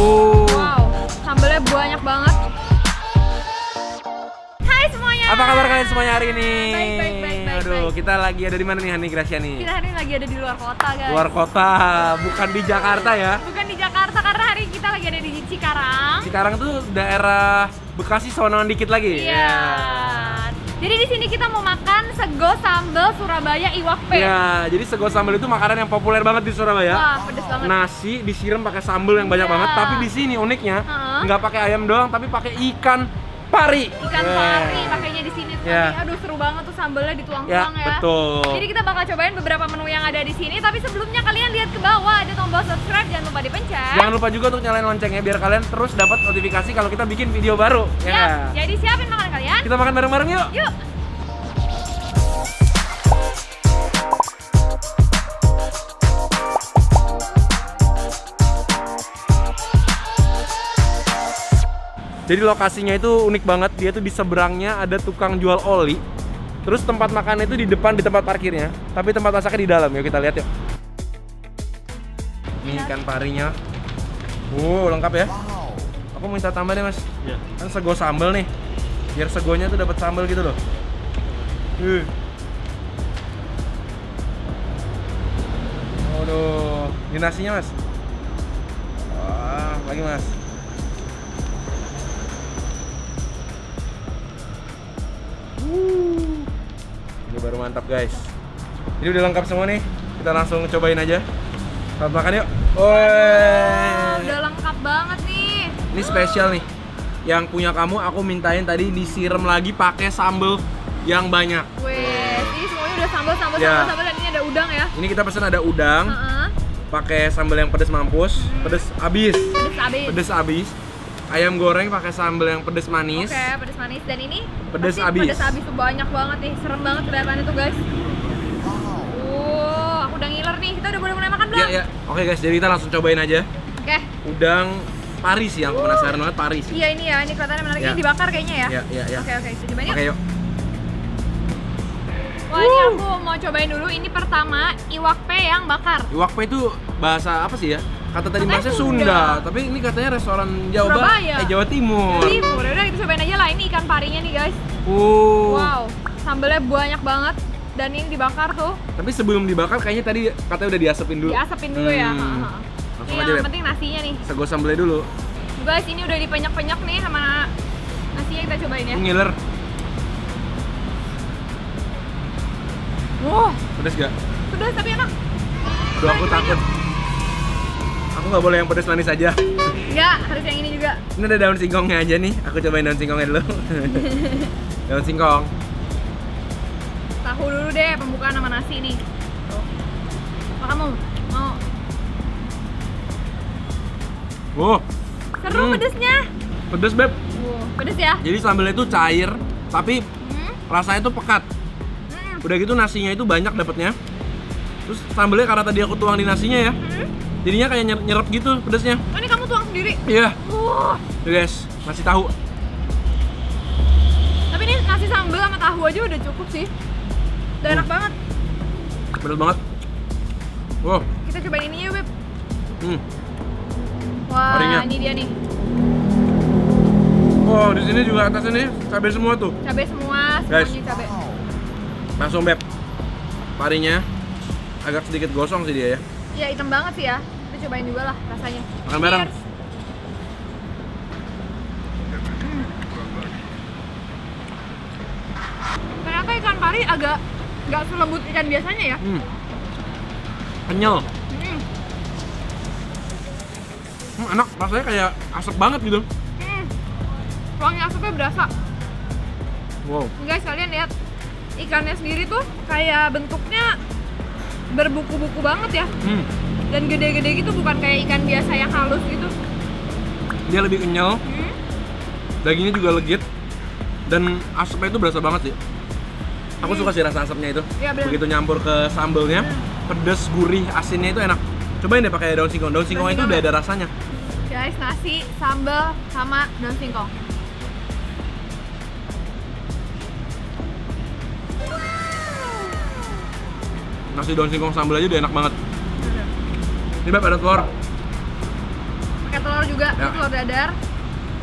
Wow, sambelnya banyak banget. Hai semuanya. Apa kabar kalian semuanya hari ini? Baik. Aduh, kita lagi ada di mana nih Hani Graciani? Kita hari ini lagi ada di luar kota, guys. Luar kota, bukan di Jakarta ya? Bukan di Jakarta, karena hari ini kita lagi ada di Cikarang. Cikarang tuh daerah Bekasi sonoan dikit lagi. Iya. Jadi di sini kita mau makan sego sambal Surabaya Iwak P. Iya, jadi sego sambal itu makanan yang populer banget di Surabaya. Wah, pedes banget. Nasi disiram pakai sambal yang banyak Iya. banget, tapi di sini uniknya nggak pakai ayam doang, tapi pakai ikan pari. Ikan pari pakainya di sini tuh. Yeah. Aduh, seru banget tuh sambelnya dituang-tuang ya. Betul. Jadi kita bakal cobain beberapa menu yang ada di sini, tapi sebelumnya kalian lihat ke bawah ada tombol subscribe, jangan lupa dipencet. Jangan lupa juga untuk nyalain loncengnya biar kalian terus dapat notifikasi kalau kita bikin video baru. Ya. Siap. Jadi siapin makanan kalian. Kita makan bareng-bareng yuk. Yuk. Jadi lokasinya itu unik banget, dia tuh di seberangnya ada tukang jual oli. Terus tempat makannya itu di depan di tempat parkirnya, tapi tempat masaknya di dalam. Yuk kita lihat yuk. Ini ikan parinya. Lengkap ya. Aku minta tambah deh, Mas. Ya. Kan sego sambal nih. Biar segonya tuh dapat sambal gitu loh. Waduh, ini nasinya, Mas. Wah, lagi, Mas. Ini baru mantap, guys. Ini udah lengkap semua nih. Kita langsung cobain aja. Selamat makan yuk. Udah lengkap banget nih. Ini spesial nih. Yang punya kamu aku mintain tadi disiram lagi pakai sambal yang banyak. Wih, ini semuanya udah sambal Ya. dan ini ada udang ya. Ini kita pesen ada udang, pakai sambal yang pedes mampus, pedes abis. Pedes abis. Pedes abis. Ayam goreng pakai sambal yang pedes manis. Oke, pedes manis, dan ini Pedes pasti abis. Pedes abis tuh banyak banget nih, serem banget kelihatannya tuh, guys. Aku udah ngiler nih. Kita udah boleh mulai makan belum? Ya. Oke guys, jadi kita langsung cobain aja. Oke. Udang pari sih, yang aku penasaran banget pari sih. Iya, ini ya, ini kelihatannya menarik. Ya. Ini dibakar kayaknya ya. Iya. Oke, kita cobain yuk. Oke yuk. Wah, ini aku mau cobain dulu. Ini pertama iwak P yang bakar. Iwak P itu bahasa apa sih ya? Kata tadi Katanya bahasa Sunda. Sunda, tapi ini katanya restoran Jawa Surabaya. Jawa Timur. Timur. Udah kita cobain aja lah. Ini ikan parinya nih, guys. Wow, sambelnya banyak banget. Dan ini dibakar tuh. Tapi sebelum dibakar kayaknya tadi katanya udah diasepin dulu. Diasepin dulu ya. Langsung Ini aja, yang Beb. penting nasinya nih. Sego sambelnya dulu. Guys, ini udah dipenyek-penyek nih sama nasinya, kita cobain ya. Ngiler. Wah, Pedes gak? pedas tapi enak. Aduh, aku takut. Aku nggak boleh yang pedes manis aja. Enggak, harus yang ini juga. Ini ada daun singkongnya aja nih. Aku cobain daun singkongnya dulu. Daun singkong. Tahu dulu deh pembukaan sama nasi nih. Tuh. Apa kamu mau? Seru pedesnya. Pedes, Beb. Pedes ya? Jadi sambelnya itu cair, tapi rasanya tuh pekat. Udah gitu nasinya itu banyak dapatnya. Terus sambelnya karena tadi aku tuang di nasinya ya, jadinya kayak nyerap gitu pedesnya. Oh, ini kamu tuang sendiri? Iya. Wah. Tuh guys, nasi tahu. Tapi ini nasi sambal sama tahu aja udah cukup sih. Udah enak banget. Pedes banget. Wow. Kita cobain ini ya, Beb. Hmm. Wah, Parinya. ini dia nih. Wow, di sini juga atasnya nih cabai semua tuh. Cabai semua, Guys. semuanya cabai. Langsung, Beb. Parinya agak sedikit gosong sih dia ya. Iya, hitam banget sih ya. Kita cobain juga lah rasanya. Makan bareng. Cheers. Ternyata ikan pari agak nggak selembut ikan biasanya ya. Kenyal. Enak, rasanya kayak asap banget gitu. Wangi asapnya berasa. Wow. Guys, kalian lihat ikannya sendiri tuh kayak bentuknya berbuku-buku banget ya. Dan gede-gede gitu, bukan kayak ikan biasa yang halus gitu. Dia lebih kenyal. Dagingnya juga legit. Dan asapnya itu berasa banget sih. Aku suka sih rasa asapnya itu. Iya, bener. Begitu nyampur ke sambelnya, pedes, gurih, asinnya itu enak. Cobain deh pakai daun singkong. Daun singkong itu udah ada rasanya. Guys, nasi, sambal, sama daun singkong. Nasi daun singkong sambal aja udah enak banget. Ini Beb, ada telur. pakai telur juga, Ya. telur dadar.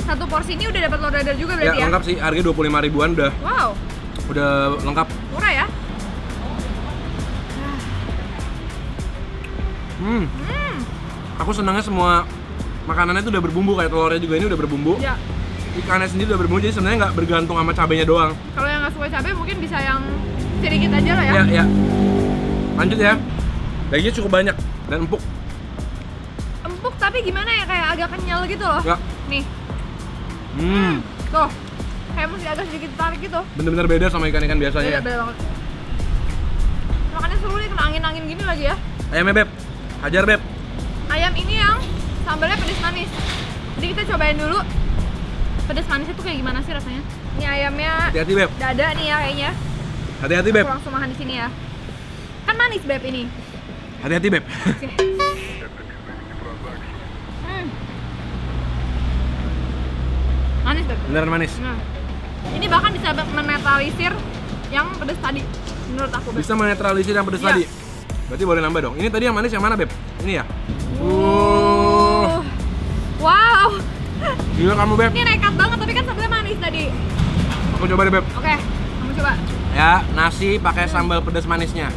Satu porsi ini udah dapat telur dadar juga Ya, berarti ya? lengkap sih, harganya 25 ribuan Wow, udah lengkap. murah ya? Aku senangnya semua makanannya itu udah berbumbu, kayak telurnya juga ini udah berbumbu. Ya. Ikannya sendiri udah berbumbu, jadi sebenarnya nggak bergantung sama cabenya doang. Kalau yang nggak suka cabai mungkin bisa yang sedikit aja lah ya. Ya, ya. Lanjut ya. Dagingnya cukup banyak dan empuk. Empuk tapi gimana ya, kayak agak kenyal gitu loh. Ya. Nih, tuh. Kayak mesti agak sedikit tarik gitu. Bener-bener beda sama ikan-ikan biasanya ya. Beda banget. Makannya seru nih, kena angin-angin gini lagi ya. Ayamnya Beb, hajar Beb. Ayam ini yang sambalnya pedas manis. Jadi kita cobain dulu pedas manisnya tuh kayak gimana sih rasanya. Ini ayamnya Hati-hati Beb, dada nih ya kayaknya. hati-hati Beb, Aku langsung makan di sini ya. Kan manis Beb ini. hati-hati Beb. Oke. Manis Beb. Beneran manis. Nah, ini bahkan bisa menetralisir yang pedas tadi menurut aku Beb. Bisa menetralisir yang pedas Iya. tadi. Berarti boleh nambah dong. Ini tadi yang manis yang mana Beb? Ini ya? Wow. Gila kamu Beb. Ini nekat banget tapi kan sambalnya manis tadi. Aku coba deh Beb. Oke, kamu coba. Ya, nasi pakai sambal pedas manisnya.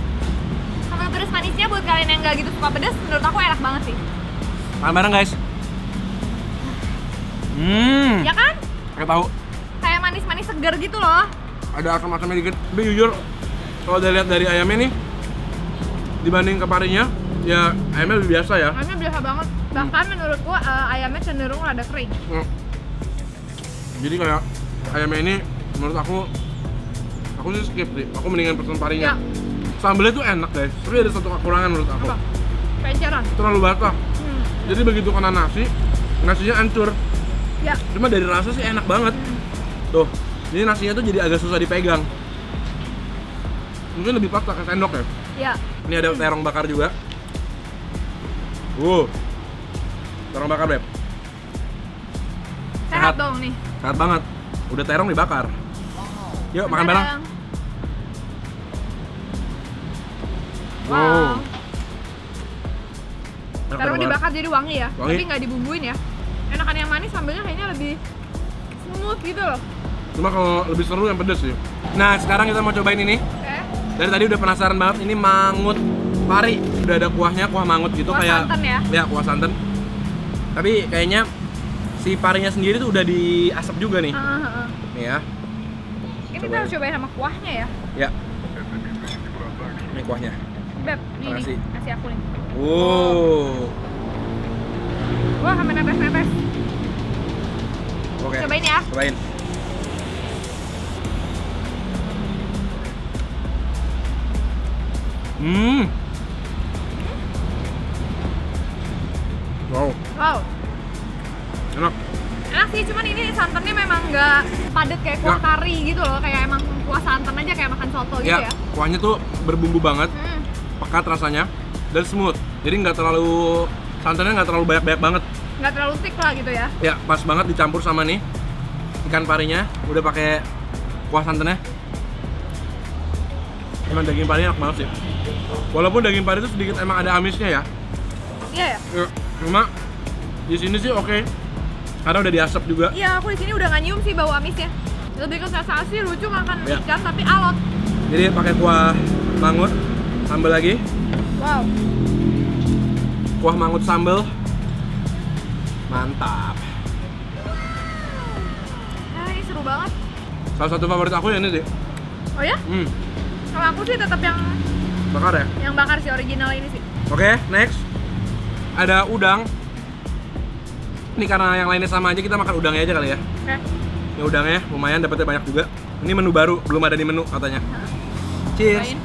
Sambal pedas manisnya buat kalian yang nggak gitu suka pedas, menurut aku enak banget sih. Makan bareng guys. Ya kan? Pakai tahu. Kayak manis-manis segar gitu loh. Ada asam-asamnya dikit. Tapi jujur, kalau udah lihat dari ayamnya nih, dibanding ke parinya, ya ayamnya lebih biasa ya. Ayamnya biasa banget. Bahkan menurutku ayamnya cenderung rada kering. Jadi kayak ayamnya ini menurut aku sih skip sih. Aku mendingan pesen parinya. Ya. Sambelnya tuh enak guys. Tapi ada satu kekurangan menurut aku. Apa? Kayak eceran. Terlalu basah. Jadi begitu kena nasi, nasinya hancur. Ya. Cuma dari rasa sih enak banget. Tuh, ini nasinya tuh jadi agak susah dipegang. Mungkin lebih pas pakai sendok ya. Ya. Ini ada terong bakar juga. Terong bakar Beb. Sehat dong nih. Sehat banget. Udah terong dibakar. Yuk makan bareng. Wow. Enak Terong banget. dibakar jadi wangi ya. Wangi. Tapi nggak dibumbuin ya. Enakan yang manis, sambalnya kayaknya lebih smooth gitu loh. Cuma kalau lebih seru yang pedes sih. Nah, sekarang kita mau cobain ini. Oke. Dari tadi udah penasaran banget, ini mangut pari. Udah ada kuahnya, kuah mangut gitu. Kuah kayak santan ya? Ya, kuah santan. Tapi kayaknya si parinya sendiri tuh udah diasap juga nih. Nih ya. Ini kita Cobain. harus cobain sama kuahnya ya. Ya. Ini kuahnya. Beb, nih Makasih. kasih aku nih. Wah, sampai netes-netes. Oke. Cobain ya. Cobain. Wow, Wow. enak. Enak sih, cuman ini santannya memang nggak padat kayak kuah Ya. kari gitu loh. Kayak emang kuah santan aja kayak makan soto gitu Ya, ya. kuahnya tuh berbumbu banget, pekat rasanya, dan smooth. Jadi nggak terlalu, santannya nggak terlalu banyak-banyak banget. Nggak terlalu thick lah gitu ya. Ya, pas banget dicampur sama nih ikan parinya, udah pakai kuah santannya. Emang daging pari enak banget sih. Walaupun daging pari itu sedikit emang ada amisnya ya. Iya ya? Ya, cuma di sini sih oke. Karena udah diasap juga. Iya, aku di sini udah nggak nyium sih bau amisnya. Lebih ke sensasi lucu makan Ya. ikan tapi alot. Jadi pakai kuah mangut, sambal lagi. Wow. Kuah mangut sambal. Mantap. Nah, ini seru banget. Salah satu favorit aku ya ini sih. Oh ya? Kalau aku sih tetap yang Bakar ya. bakar sih, original ini sih. Oke, next. Ada udang. Ini karena yang lainnya sama aja, kita makan udangnya aja kali ya. Oke. Ini udangnya lumayan, dapetnya banyak juga. Ini menu baru, belum ada di menu katanya. Cheers. Cobain.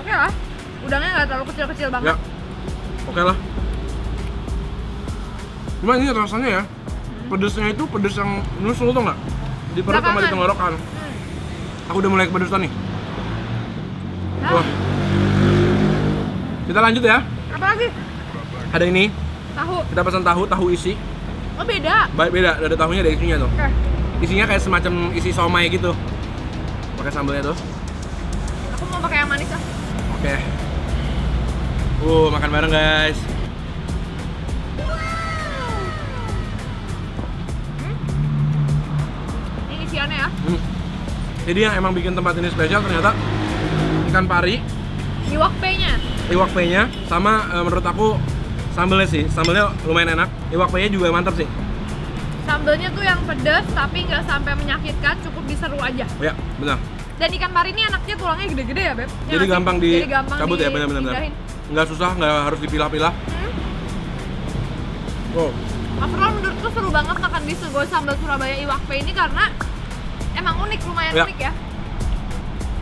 Oke lah. Udangnya nggak terlalu kecil-kecil banget. Ya. Oke lah. Cuma ini rasanya ya, pedesnya itu pedes yang nusul tuh nggak? Di perut sama di Belakangan. tenggorokan. Aku udah mulai kepedesan nih. Nah, Wah. Kita lanjut ya. apa lagi? Ada ini, Tahu. kita pesan tahu isi. Oh beda. Beda, ada tahunya, ada isinya tuh. Oke. Isinya kayak semacam isi somai gitu. Pakai sambelnya tuh. Aku mau pakai yang manis lah. Oke. Makan bareng guys. Ini isiannya ya. Jadi yang emang bikin tempat ini spesial ternyata ikan pari, Iwak P-nya. iwak P-nya, sama menurut aku sambelnya sih. Sambelnya lumayan enak. Iwak P-nya juga mantap sih. Sambelnya tuh yang pedas tapi nggak sampai menyakitkan, cukup diseru aja. Ya, benar. Dan ikan pari ini anaknya tulangnya gede-gede ya, Beb? Ya Jadi nggak sih? gampang Jadi gampang dicabut ya, benar-benar. dipindahin. Nggak susah, nggak harus dipilah-pilah. Overall menurutku seru banget makan di Sego Sambal Surabaya Iwak P ini karena emang unik, lumayan Ya. unik ya.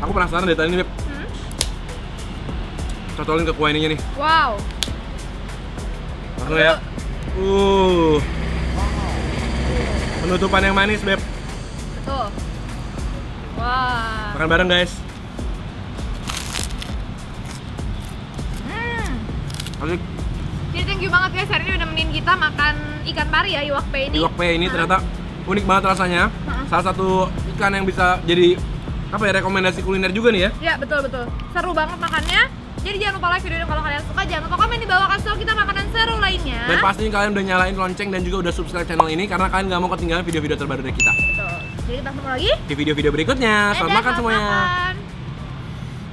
Aku penasaran deh tadi nih, Beb. Cotolin ke kuah ininya nih. Wow. Langsung ya. Penutupan yang manis, Beb. Tuh. Wah. Makan bareng, guys. Asik. Jadi thank you banget guys, hari ini udah nemenin kita makan ikan pari ya, Iwak P ini. Iwak P ini ternyata unik banget rasanya. Salah satu ikan yang bisa jadi apa ya, rekomendasi kuliner juga nih ya. Ya, betul-betul. Seru banget makannya. Jadi jangan lupa like video ini kalau kalian suka, jangan lupa komen di bawah kasih tau kita makanan seru lainnya. Dan pastinya kalian udah nyalain lonceng dan juga udah subscribe channel ini karena kalian nggak mau ketinggalan video-video terbaru dari kita. Betul. Jadi kita ketemu lagi Di video-video berikutnya. Selamat Dadah, makan semuanya. makan.